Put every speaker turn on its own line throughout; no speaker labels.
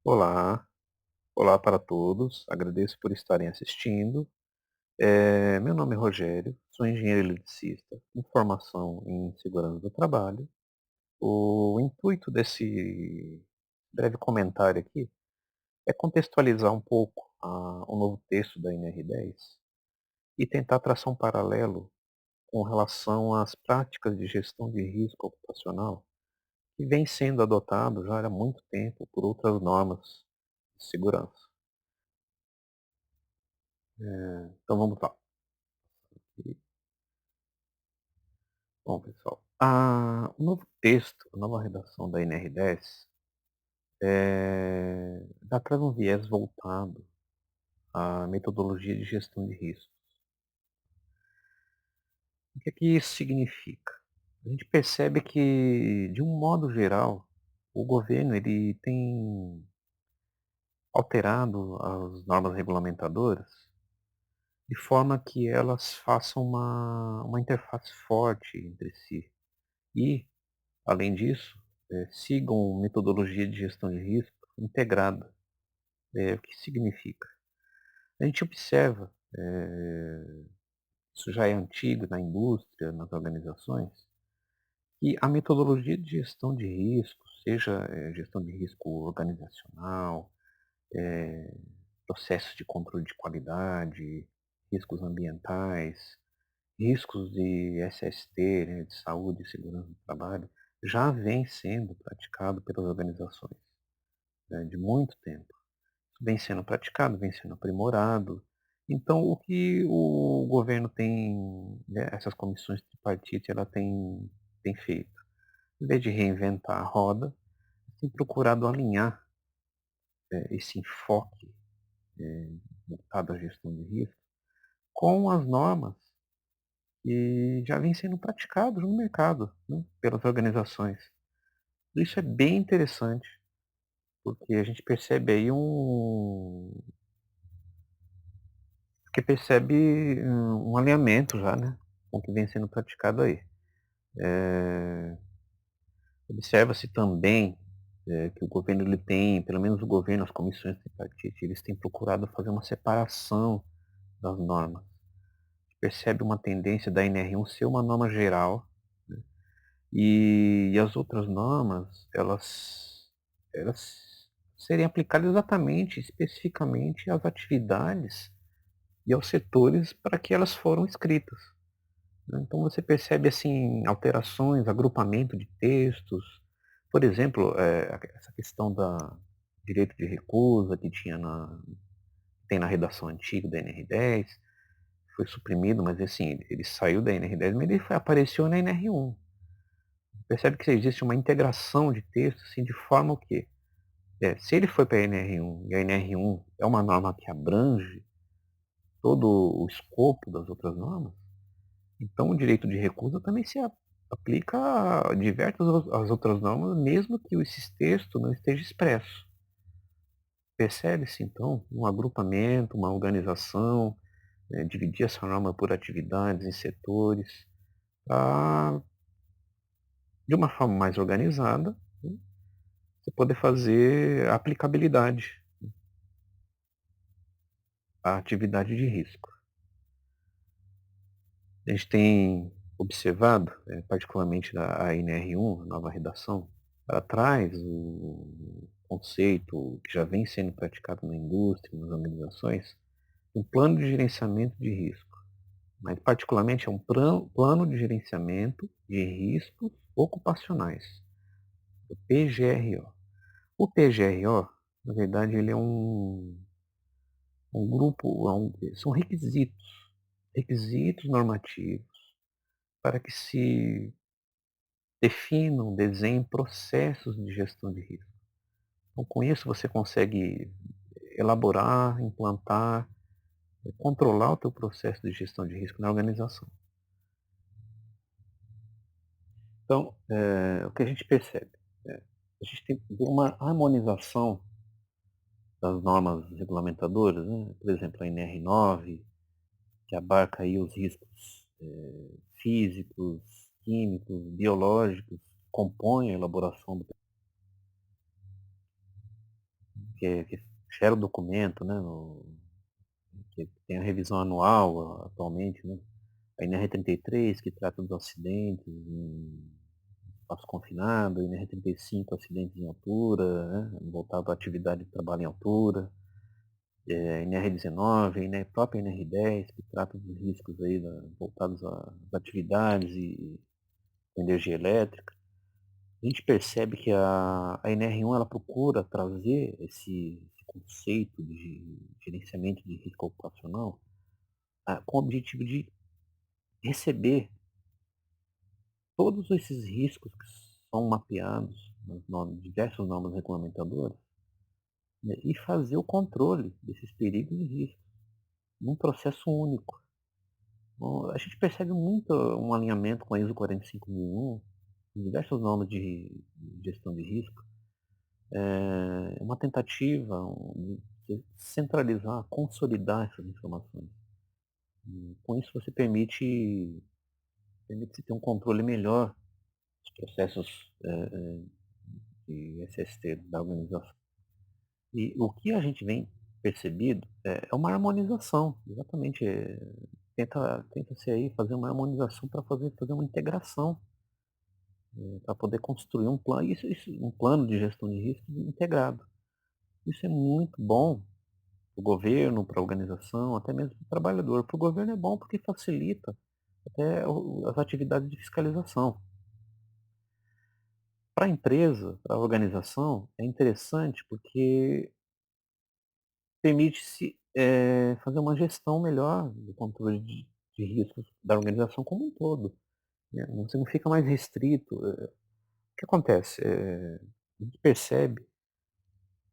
Olá, olá para todos. Agradeço por estarem assistindo. Meu nome é Rogério, sou engenheiro eletricista, com formação em segurança do trabalho. O intuito desse breve comentário aqui é contextualizar um pouco o novo texto da NR10 e tentar traçar um paralelo com relação às práticas de gestão de risco ocupacional que vem sendo adotado já há muito tempo por outras normas de segurança. Então vamos lá. Bom, pessoal, o novo texto, a nova redação da NR10, já traz um viés voltado à metodologia de gestão de risco. O que é que isso significa? A gente percebe que, de um modo geral, o governo ele tem alterado as normas regulamentadoras de forma que elas façam uma interface forte entre si e, além disso, sigam metodologia de gestão de risco integrada. O que significa? A gente observa, isso já é antigo na indústria, nas organizações, que a metodologia de gestão de risco, seja gestão de risco organizacional, processos de controle de qualidade, riscos ambientais, riscos de SST, né, de saúde e segurança do trabalho, já vem sendo praticado pelas organizações, né, de muito tempo. Vem sendo praticado, vem sendo aprimorado. Então, o que o governo tem, né, essas comissões tripartite, ela tem feito? Em vez de reinventar a roda, tem procurado alinhar esse enfoque voltado à gestão de risco com as normas que já vêm sendo praticadas no mercado, né, pelas organizações. Isso é bem interessante, porque a gente percebe aí um alinhamento já, né, com o que vem sendo praticado aí. Observa-se também que o governo ele tem, pelo menos o governo, as comissões tripartite, eles têm procurado fazer uma separação das normas. Percebe uma tendência da NR1 ser uma norma geral, né, e as outras normas, elas serem aplicadas exatamente, especificamente às atividades e aos setores para que elas foram escritas, né. Então você percebe, assim, alterações, agrupamento de textos. Por exemplo, essa questão da direito de recusa que tem na redação antiga da NR10, foi suprimido, mas assim, ele saiu da NR10, mas ele apareceu na NR1. Percebe que existe uma integração de texto, assim, de forma o quê? Se ele foi para a NR1 e a NR1 é uma norma que abrange todo o escopo das outras normas, então o direito de recusa também aplica a diversas as outras normas, mesmo que esse texto não esteja expresso. Percebe-se então um agrupamento, uma organização, dividir essa norma por atividades em setores, pra, de uma forma mais organizada, né, você poder fazer a aplicabilidade à atividade de risco. A gente tem observado, particularmente a NR1, a nova redação, ela traz o conceito que já vem sendo praticado na indústria, nas organizações, um plano de gerenciamento de risco, mas particularmente é um plano de gerenciamento de riscos ocupacionais, o PGRO. O PGRO, na verdade, ele é um grupo, são requisitos normativos para que se definam, desenhem processos de gestão de risco. Então, com isso, você consegue elaborar, implantar, controlar o teu processo de gestão de risco na organização. Então, o que a gente percebe? A gente tem uma harmonização das normas regulamentadoras, né? Por exemplo, a NR9, que abarca aí os riscos físicos, químicos, biológicos, compõem a elaboração do que gera o documento, né, que tem a revisão anual atualmente, né, a NR33 que trata dos acidentes em espaço confinado, NR35 acidentes em altura, né, voltado à atividade de trabalho em altura, NR19, própria NR10 que trata dos riscos aí voltados às atividades e energia elétrica. A gente percebe que a NR1 ela procura trazer esse conceito de gerenciamento de risco ocupacional com o objetivo de receber todos esses riscos que são mapeados nas diversas normas regulamentadoras, né, e fazer o controle desses perigos e riscos num processo único. Bom, a gente percebe muito um alinhamento com a ISO 45001, diversas normas de gestão de risco, uma tentativa de centralizar, consolidar essas informações. E, com isso você permite ter um controle melhor dos processos de SST da organização. E o que a gente vem percebido é uma harmonização, exatamente. Tenta-se aí fazer uma harmonização para fazer uma integração, para poder construir um plano, um plano de gestão de risco integrado. Isso é muito bom para o governo, para a organização, até mesmo para o trabalhador. Para o governo é bom porque facilita até as atividades de fiscalização. Para a empresa, para a organização, é interessante porque permite-se fazer uma gestão melhor do controle de riscos da organização como um todo, né? Você não fica mais restrito. O que acontece? A gente percebe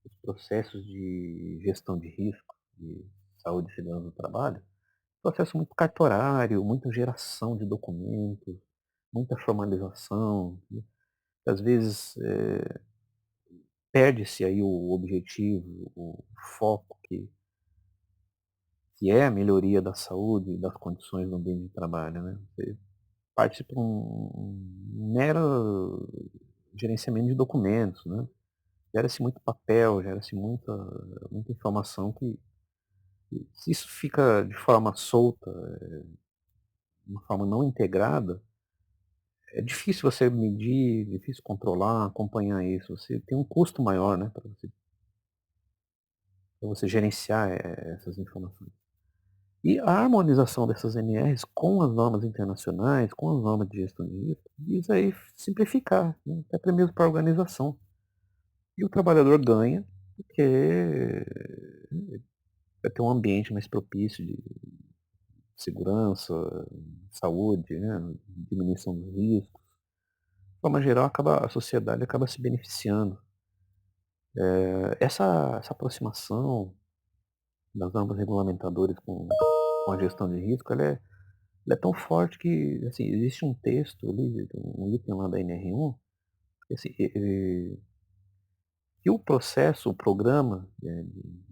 os processos de gestão de risco, de saúde e segurança do trabalho, processo muito cartorário, muita geração de documentos, muita formalização, né? Às vezes perde-se aí o objetivo, o foco que é a melhoria da saúde e das condições do ambiente de trabalho, né? Você parte para um mero gerenciamento de documentos, né? Gera-se muito papel, gera-se muita informação que se isso fica de forma solta, de uma forma não integrada, é difícil você medir, difícil controlar, acompanhar isso. Você tem um custo maior, né, para você gerenciar essas informações. E a harmonização dessas NRs com as normas internacionais, com as normas de gestão de risco, visa aí simplificar, né, até mesmo para a organização. E o trabalhador ganha, porque vai ter um ambiente mais propício de segurança, saúde, né, diminuição dos riscos. De forma geral, a sociedade acaba se beneficiando. Essa aproximação das normas regulamentadoras com a gestão de risco, ela é tão forte que, assim, existe um texto ali, um item lá da NR1, que, assim, que o processo, o programa de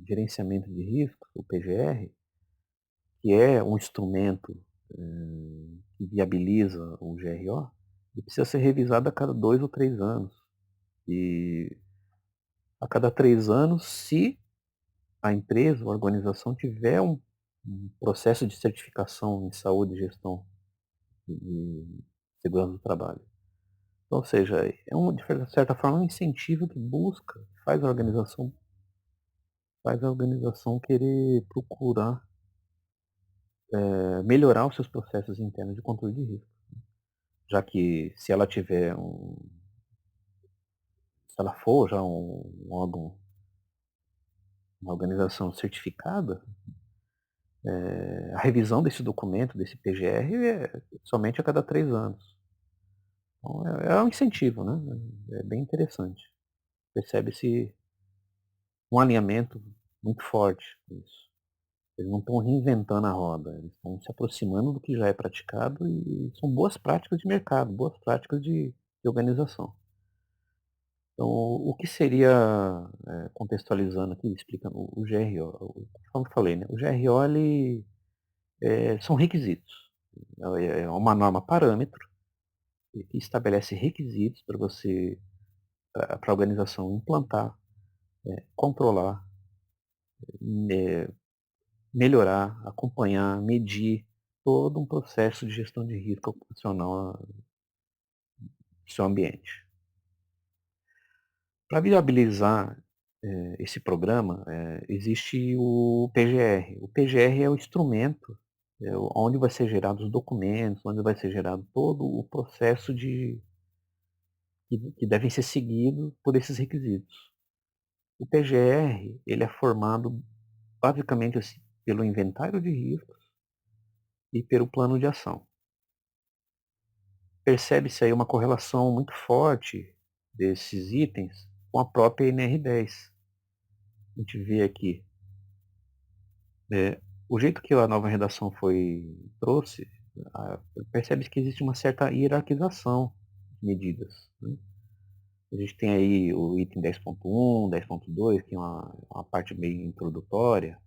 gerenciamento de risco, o PGR, que é um instrumento que viabiliza o GRO, ele precisa ser revisado a cada 2 ou 3 anos. E a cada 3 anos, se a empresa, a organização tiver um processo de certificação em saúde e gestão de segurança do trabalho. Então, ou seja, de certa forma, um incentivo que busca, faz a organização querer procurar melhorar os seus processos internos de controle de risco. Já que se ela tiver se ela for já um órgão, uma organização certificada, a revisão desse documento, desse PGR, é somente a cada 3 anos. Então, é um incentivo, né? É bem interessante. Percebe-se um alinhamento muito forte com isso. Eles não estão reinventando a roda, eles estão se aproximando do que já é praticado e são boas práticas de mercado, boas práticas de organização. Então, o que seria, contextualizando aqui, explicando o GRO, como eu falei, né? O GRO ele, são requisitos. É uma norma parâmetro que estabelece requisitos para a organização implantar controlar, me melhorar, acompanhar, medir todo um processo de gestão de risco ocupacional do seu ambiente. Para viabilizar, esse programa, existe o PGR. O PGR é o instrumento, onde vai ser gerados os documentos, onde vai ser gerado todo o processo que devem ser seguidos por esses requisitos. O PGR, ele é formado basicamente assim, pelo inventário de riscos e pelo plano de ação. Percebe-se aí uma correlação muito forte desses itens com a própria NR10. A gente vê aqui, o jeito que a nova redação trouxe, percebe-se que existe uma certa hierarquização de medidas, né? A gente tem aí o item 10.1, 10.2, que é uma parte meio introdutória,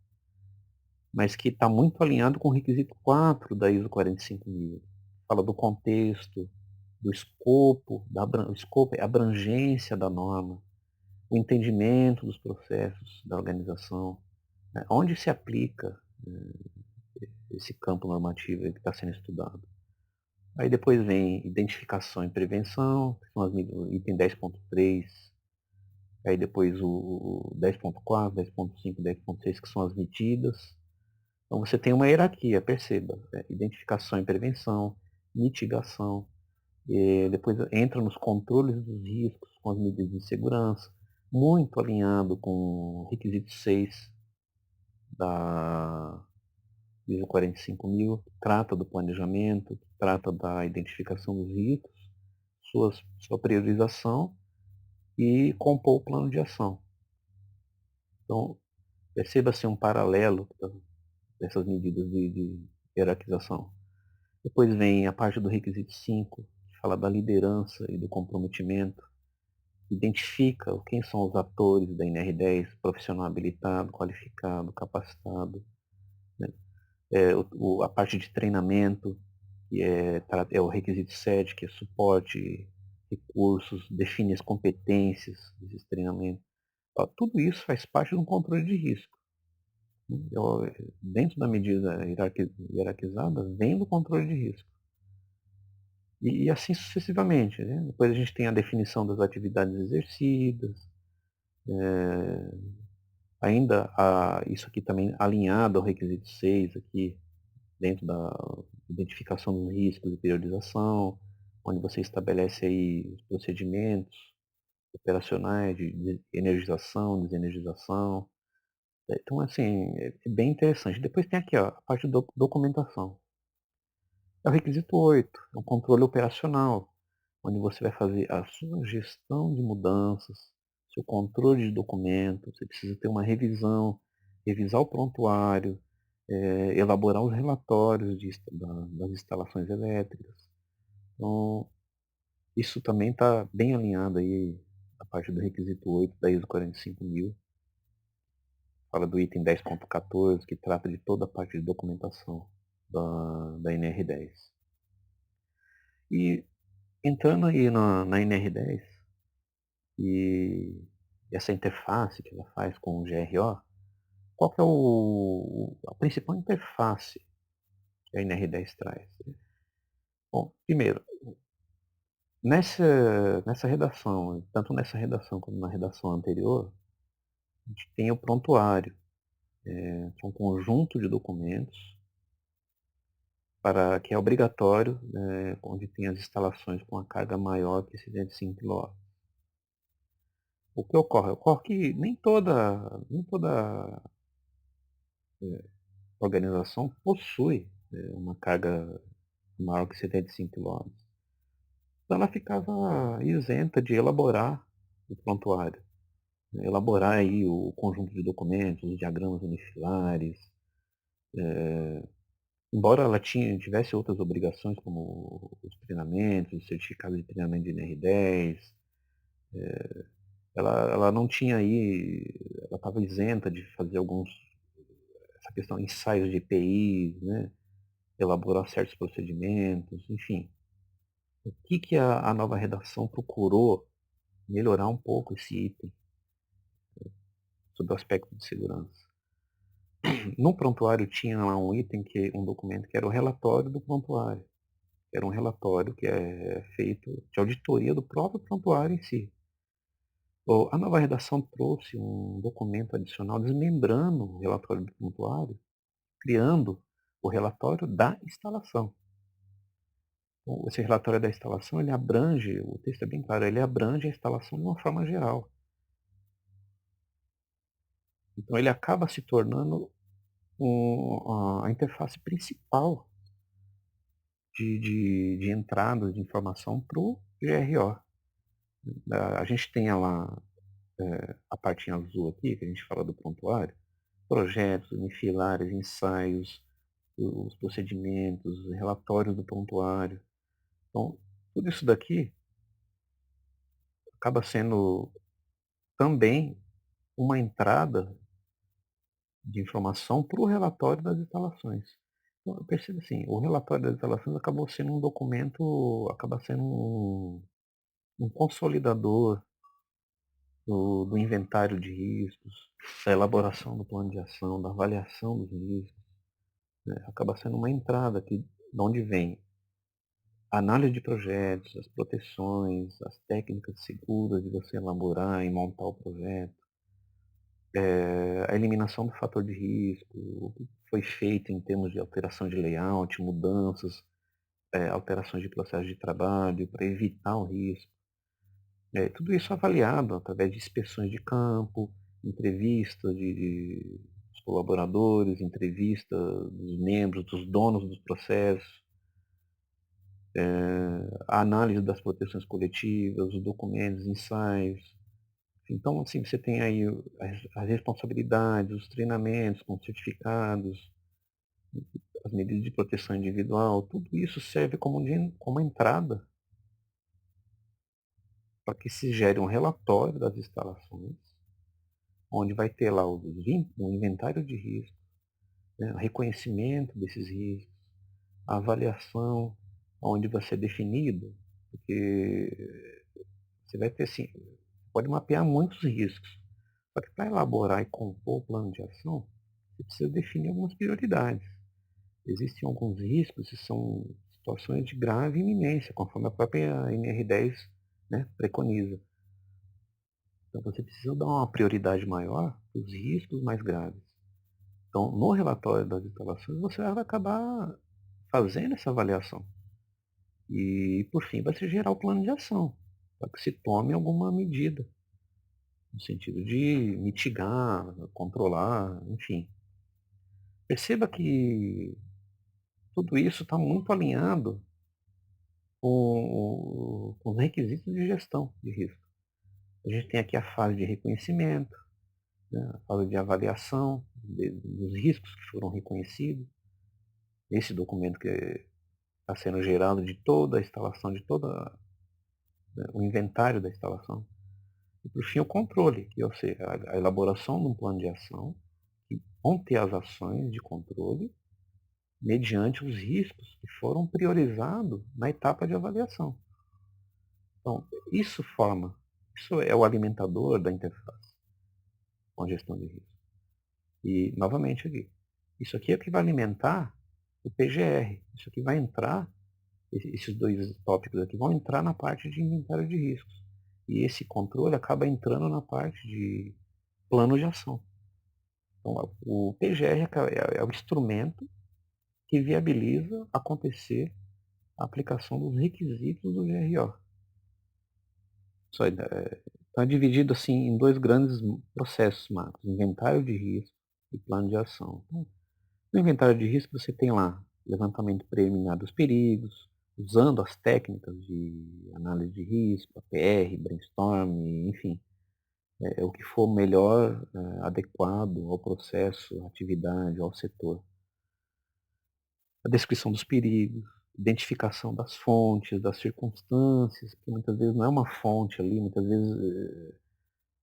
mas que está muito alinhado com o requisito 4 da ISO 45000. Fala do contexto, do escopo, o escopo é a abrangência da norma, o entendimento dos processos da organização, né, onde se aplica esse campo normativo que está sendo estudado. Aí depois vem identificação e prevenção, que são o item 10.3, aí depois o 10.4, 10.5, 10.6, que são as medidas. Então você tem uma hierarquia, perceba, identificação e prevenção, mitigação, depois entra nos controles dos riscos, com as medidas de segurança, muito alinhado com o requisito 6 da ISO 45000, que trata do planejamento, que trata da identificação dos riscos, sua priorização e compor o plano de ação. Então, perceba-se um paralelo dessas medidas de hierarquização. Depois vem a parte do requisito 5, que fala da liderança e do comprometimento, identifica quem são os atores da NR10, profissional habilitado, qualificado, capacitado, né? A parte de treinamento, que é o requisito 7, que é suporte, recursos, define as competências desses treinamentos. Tudo isso faz parte de um controle de risco. Dentro da medida hierarquizada, vem do controle de risco. E assim sucessivamente, né? Depois a gente tem a definição das atividades exercidas, ainda isso aqui também alinhado ao requisito 6, aqui, dentro da identificação dos riscos e priorização, onde você estabelece aí os procedimentos operacionais de energização, desenergização. Então, assim, é bem interessante. Depois tem aqui ó, a parte de documentação. É o requisito 8, é um controle operacional, onde você vai fazer a sua gestão de mudanças, seu controle de documentos, você precisa ter uma revisão, revisar o prontuário, elaborar os relatórios das instalações elétricas. Então, isso também está bem alinhado aí a parte do requisito 8 da ISO 45000. Fala do item 10.14, que trata de toda a parte de documentação da NR10. E entrando aí na NR10, e essa interface que ela faz com o GRO, qual que é a principal interface que a NR10 traz? Bom, primeiro, nessa redação, tanto nessa redação como na redação anterior, a gente tem o prontuário, que é um conjunto de documentos que é obrigatório, onde tem as instalações com a carga maior que 65 kW. O que ocorre? Ocorre que nem toda organização possui uma carga maior que 75 kW. Então ela ficava isenta de elaborar o prontuário, né? Elaborar aí o conjunto de documentos, os diagramas unifilares, embora ela tivesse outras obrigações, como os treinamentos, os certificados de treinamento de NR10, ela não tinha aí, ela estava isenta de fazer essa questão, ensaios de EPIs, né? Elaborar certos procedimentos, enfim. O que a nova redação procurou melhorar um pouco esse item, sobre o aspecto de segurança. No prontuário tinha lá um documento que era o relatório do prontuário. Era um relatório que é feito de auditoria do próprio prontuário em si. A nova redação trouxe um documento adicional desmembrando o relatório do prontuário, criando o relatório da instalação. Então, esse relatório da instalação, ele abrange, o texto é bem claro, ele abrange a instalação de uma forma geral. Então ele acaba se tornando a interface principal de entrada de informação para o GRO. A gente tem lá a partinha azul aqui, que a gente fala do prontuário, projetos, unifilares, ensaios, os procedimentos, relatórios do prontuário. Então, tudo isso daqui acaba sendo também uma entrada de informação para o relatório das instalações. Então, eu percebo assim, o relatório das instalações acabou sendo um documento, acaba sendo um consolidador do inventário de riscos, da elaboração do plano de ação, da avaliação dos riscos, né? Acaba sendo uma entrada aqui, de onde vem a análise de projetos, as proteções, as técnicas seguras de você elaborar e montar o projeto, a eliminação do fator de risco, o que foi feito em termos de alteração de layout, mudanças, alterações de processo de trabalho para evitar o risco. Tudo isso avaliado através de inspeções de campo, entrevistas dos colaboradores, entrevista dos membros, dos donos dos processos, a análise das proteções coletivas, os documentos, ensaios. Então, assim, você tem aí as responsabilidades, os treinamentos com certificados, as medidas de proteção individual, tudo isso serve como entrada para que se gere um relatório das instalações, onde vai ter lá o inventário de riscos, né, o reconhecimento desses riscos, a avaliação, onde vai ser definido, porque você vai ter assim, pode mapear muitos riscos. Só que para elaborar e compor o plano de ação, você precisa definir algumas prioridades. Existem alguns riscos que são situações de grave iminência, conforme a própria NR10, né, preconiza. Então você precisa dar uma prioridade maior para os riscos mais graves. Então, no relatório das instalações, você vai acabar fazendo essa avaliação. E, por fim, vai se gerar o plano de ação, para que se tome alguma medida, no sentido de mitigar, controlar, enfim. Perceba que tudo isso está muito alinhado com os requisitos de gestão de risco. A gente tem aqui a fase de reconhecimento, né, a fase de avaliação dos riscos que foram reconhecidos, esse documento que está sendo gerado de toda a instalação, né, o inventário da instalação. E, por fim, o controle, que, ou seja, a elaboração de um plano de ação que vão ter as ações de controle mediante os riscos que foram priorizados na etapa de avaliação. Então, isso é o alimentador da interface com a gestão de risco. E, novamente aqui, isso aqui é o que vai alimentar o PGR. Isso aqui vai entrar, esses dois tópicos aqui vão entrar na parte de inventário de riscos. E esse controle acaba entrando na parte de plano de ação. Então, o PGR é o instrumento que viabiliza acontecer a aplicação dos requisitos do GRO. Então é dividido assim em dois grandes processos macros, inventário de risco e plano de ação. Então, no inventário de risco você tem lá levantamento preliminar dos perigos, usando as técnicas de análise de risco, APR, brainstorm, enfim, o que for melhor, adequado ao processo, à atividade, ao setor. A descrição dos perigos, identificação das fontes, das circunstâncias, que muitas vezes não é uma fonte ali, muitas vezes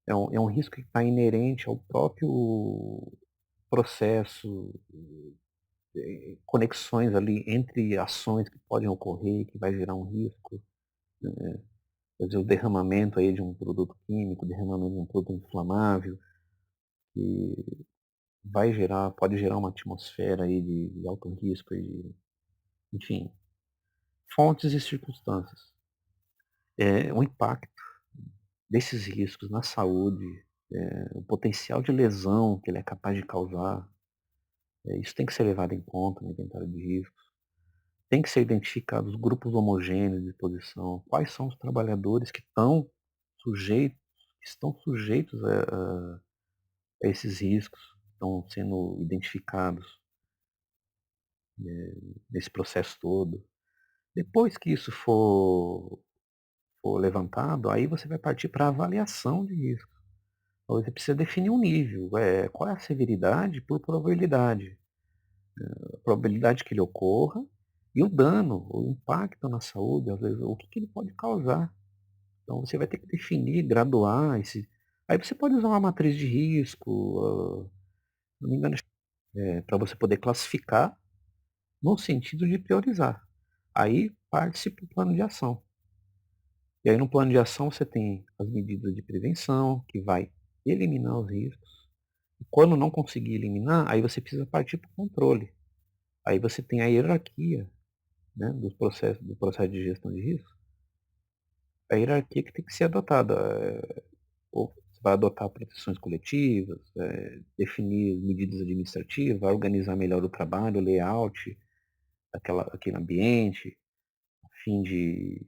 é um risco que está inerente ao próprio processo, conexões ali entre ações que podem ocorrer, que vai gerar um risco. Né? Quer dizer, o derramamento aí de um produto químico, o derramamento de um produto inflamável. que pode gerar uma atmosfera aí de alto risco, enfim, fontes e circunstâncias. O impacto desses riscos na saúde, o potencial de lesão que ele é capaz de causar, isso tem que ser levado em conta no inventário de riscos. Tem que ser identificados grupos homogêneos de exposição, quais são os trabalhadores sujeitos, que estão sujeitos a esses riscos, que estão sendo identificados nesse processo todo. Depois que isso for levantado, aí você vai partir para a avaliação de risco. Então, você precisa definir um nível, qual é a severidade por probabilidade. A probabilidade que ele ocorra e o dano, o impacto na saúde, às vezes, o que ele pode causar. Então você vai ter que definir, graduar esse. Aí você pode usar uma matriz de risco, se não me engano, para você poder classificar no sentido de priorizar. Aí parte-se para o plano de ação. E aí no plano de ação você tem as medidas de prevenção, que vai eliminar os riscos. E quando não conseguir eliminar, aí você precisa partir para o controle. Aí você tem a hierarquia, né, do processo de gestão de risco. A hierarquia que tem que ser adotada. Ou você vai adotar proteções coletivas, definir medidas administrativas, vai organizar melhor o trabalho, o layout daquele ambiente, a fim de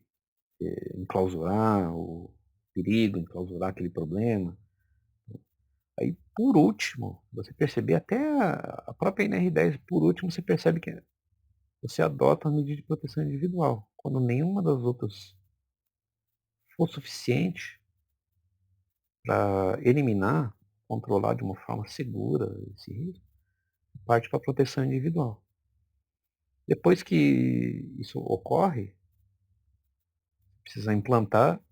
enclausurar o perigo, enclausurar aquele problema. Aí, por último, você perceber até a própria NR10, por último, você percebe que você adota uma medida de proteção individual. Quando nenhuma das outras for suficiente para eliminar, controlar de uma forma segura esse risco, parte para a proteção individual. Depois que isso ocorre, precisa implantar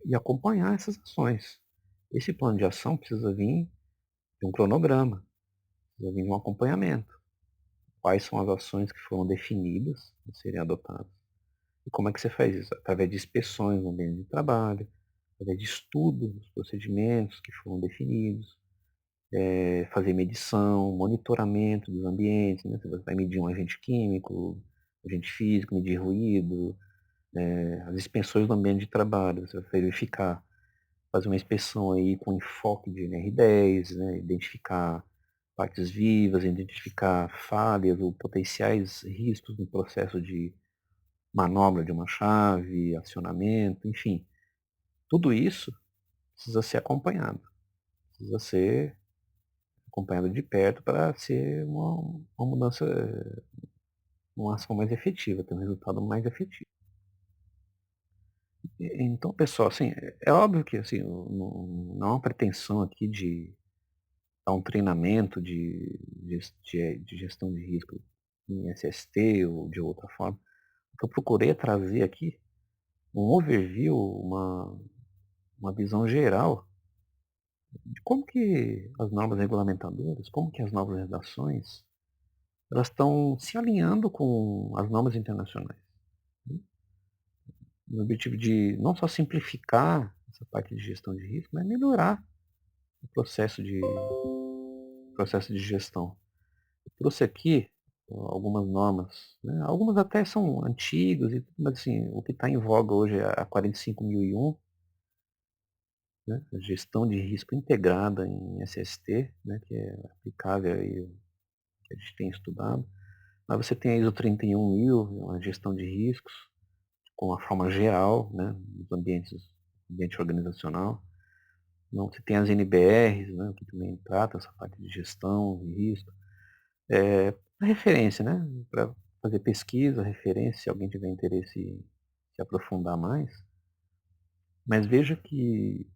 e acompanhar essas ações. Esse plano de ação precisa vir de um cronograma, precisa vir de um acompanhamento. Quais são as ações que foram definidas a serem adotadas? E como é que você faz isso? Através de inspeções no ambiente de trabalho, através de estudo dos procedimentos que foram definidos, fazer medição, monitoramento dos ambientes, né? Você vai medir um agente químico, agente físico, medir ruído, as inspeções do ambiente de trabalho, você vai verificar, fazer uma inspeção aí com enfoque de NR10, né? Identificar partes vivas, identificar falhas ou potenciais riscos no processo de manobra de uma chave, acionamento, enfim. Tudo isso precisa ser acompanhado, precisa ser acompanhado de perto para ser uma mudança, uma ação mais efetiva, ter um resultado mais efetivo. Então, pessoal, assim, é óbvio que assim, não há uma pretensão aqui de dar um treinamento de gestão de risco em SST ou de outra forma. O que eu procurei é trazer aqui um overview, uma visão geral de como que as normas regulamentadoras, como que as novas redações, elas estão se alinhando com as normas internacionais, né? No objetivo de não só simplificar essa parte de gestão de risco, mas melhorar o processo de gestão. Eu trouxe aqui algumas normas, né? Algumas até são antigas, mas assim, o que está em voga hoje é a 45001, né? A gestão de risco integrada em SST, né? Que é aplicável aí, que a gente tem estudado. Mas você tem a ISO 31000, uma gestão de riscos, com uma forma geral, né? Dos ambiente organizacional. Então, você tem as NBRs, né? Que também trata essa parte de gestão de risco. A referência, né? Para fazer pesquisa, referência, se alguém tiver interesse em se aprofundar mais. Mas veja que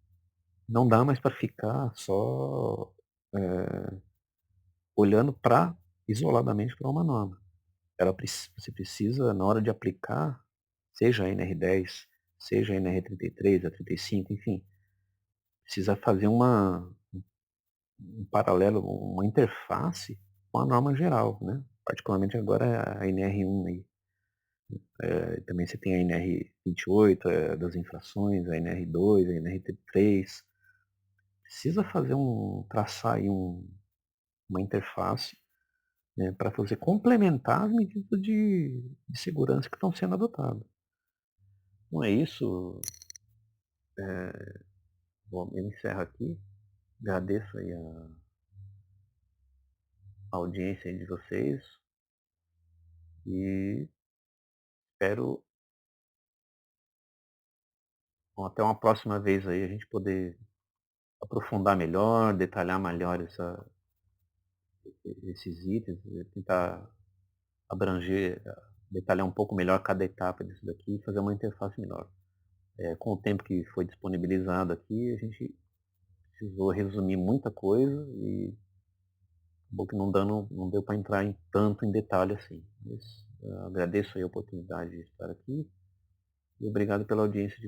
não dá mais para ficar só olhando isoladamente para uma norma. Você precisa, na hora de aplicar, seja a NR10, seja a NR33, a 35, enfim, precisa fazer um paralelo, uma interface com a norma geral, né? Particularmente agora a NR1 aí. Também você tem a NR28, das infrações, a NR2, a NR3. precisa traçar aí uma interface, né, para você complementar as medidas de segurança que estão sendo adotadas. Então é isso, bom, eu encerro aqui, agradeço aí a audiência aí de vocês e espero, bom, até uma próxima vez aí a gente poder aprofundar melhor, detalhar melhor esses itens, tentar abranger, detalhar um pouco melhor cada etapa disso daqui e fazer uma interface melhor. Com o tempo que foi disponibilizado aqui, a gente precisou resumir muita coisa e acabou que não deu para entrar tanto em detalhe assim. Mas, agradeço aí a oportunidade de estar aqui e obrigado pela audiência de